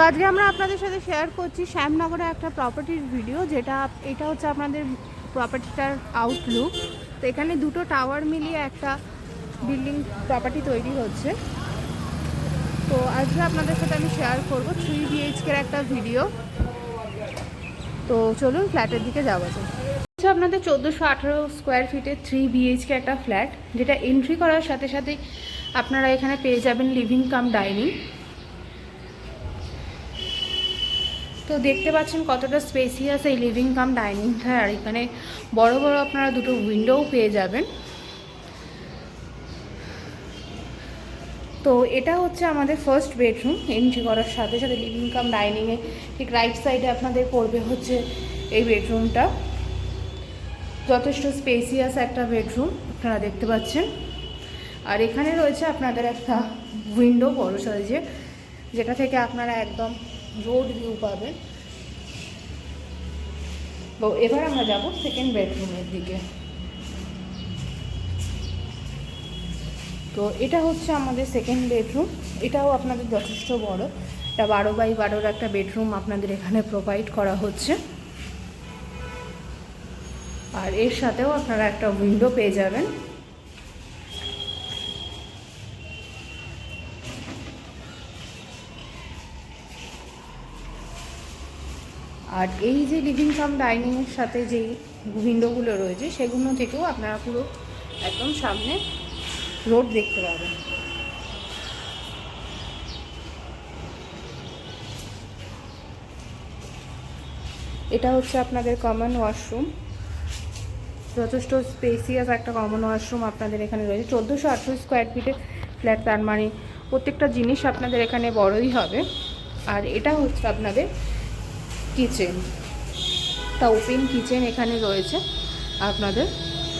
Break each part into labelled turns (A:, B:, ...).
A: আজকে আমরা আপনাদের সাথে শেয়ার করছি শ্যামনগরে একটা প্রপার্টির ভিডিও, এটা হচ্ছে আপনাদের প্রপার্টিটার আউটলুক। তো এখানে দুটো টাওয়ার মিলিয়ে একটা বিল্ডিং প্রপার্টি তৈরি হচ্ছে। তো আজকে আপনাদের সাথে আমি শেয়ার করব 3 BHK একটা ভিডিও। তো চলুন ফ্ল্যাটের দিকে যাওয়া যাক। আপনাদের 1418 স্কোয়ার ফিটের 3 BHK একটা ফ্ল্যাট, যেটা এন্ট্রি করার সাথে সাথেই আপনারা এখানে পেয়ে যাবেন লিভিং কাম ডাইনিং। তো দেখতে পাচ্ছেন কতটা স্পেসিয়াস এই লিভিং কাম ডাইনিংটা, আর এখানে বড় বড় আপনারা দুটো উইন্ডোও পেয়ে যাবেন। তো এটা হচ্ছে আমাদের ফার্স্ট বেডরুম। এন্ট্রি করার সাথে সাথে লিভিং কাম ডাইনিংয়ে ঠিক রাইট সাইডে আপনাদের পড়বে হচ্ছে এই বেডরুমটা। যথেষ্ট স্পেসিয়াস একটা বেডরুম আপনারা দেখতে পাচ্ছেন। আর এখানে রয়েছে আপনাদের একটা উইন্ডো বড় সাইজে, যেটা থেকে আপনারা একদম রোড ভিউ পাবেন। তো এবার আমরা যাব সেকেন্ড বেডরুমের দিকে। তো এটা হচ্ছে আমাদের সেকেন্ড বেডরুম। এটাও আপনাদের যথেষ্ট বড়, এটা 12x12 একটা বেডরুম আপনাদের এখানে প্রোভাইড করা হচ্ছে। আর এর সাথেও আপনারা একটা উইন্ডো পেয়ে যাবেন। আর এই যে লিভিং কাম ডাইনিংয়ের সাথে যেই উইন্ডোগুলো রয়েছে, সেগুলো থেকেও আপনারা পুরো একদম সামনে রোড দেখতে পাবেন। এটা হচ্ছে আপনাদের কমন ওয়াশরুম। যথেষ্ট স্পেসিয়াস একটা কমন ওয়াশরুম আপনাদের এখানে রয়েছে। 1418 স্কোয়ার ফিটের ফ্ল্যাট, তার মানে প্রত্যেকটা জিনিস আপনাদের এখানে বড়ই হবে। আর এটা হচ্ছে আপনাদের কিচেন, তা ওপেন কিচেন এখানে রয়েছে আপনাদের।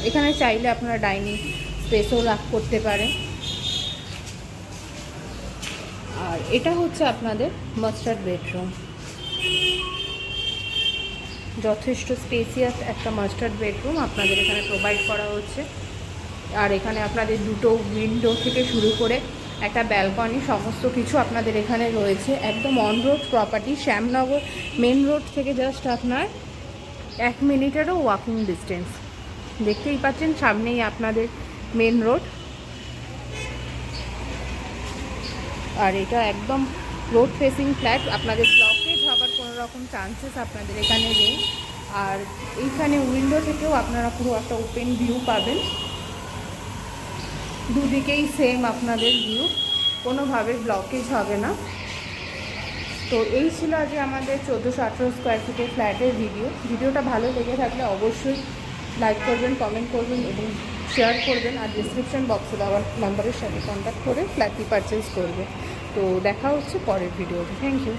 A: এখানে চাইলে আপনারা ডাইনিং স্পেসও রাখ করতে পারেন। আর এটা হচ্ছে আপনাদের মাস্টার্ড বেডরুম। যথেষ্ট স্পেসিয়াস একটা মাস্টার্ড বেডরুম আপনাদের এখানে প্রোভাইড করা হচ্ছে। আর এখানে আপনাদের দুটো উইন্ডো থেকে শুরু করে একটা ব্যালকনি, সমস্ত কিছু আপনাদের এখানে রয়েছে। একদম on road property, Shyamnagar main road থেকে জাস্ট আপনার 1 মিনিটেরও ওয়াকিং ডিস্টেন্স। দেখতেই পাচ্ছেন সামনেই আপনাদের মেন রোড। আর এটা একদম রোড ফেসিং ফ্ল্যাট, আপনাদের ব্লকেজ হবার কোনো রকম চান্সেস আপনাদের এখানে নেই। আর এইখানে উইন্ডো থেকেও আপনারা পুরো একটা ওপেন ভিউ পাবেন। দুদিকেই সেম আপনাদের ভিউ, কোনোভাবে ব্লকেজ হবে না। তো এই ছিল আজকে আমাদের 1418 স্কোয়ার ফিটের ফ্ল্যাটের ভিডিওটা ভালো লেগে থাকলে অবশ্যই লাইক করবেন, কমেন্ট করবেন এবং শেয়ার করবেন। আর ডিসক্রিপশন বক্সে দেওয়ার নাম্বারের সাথে কন্ট্যাক্ট করে ফ্ল্যাটটি পারচেজ করবে। তো দেখা হচ্ছে পরের ভিডিওতে। Thank you.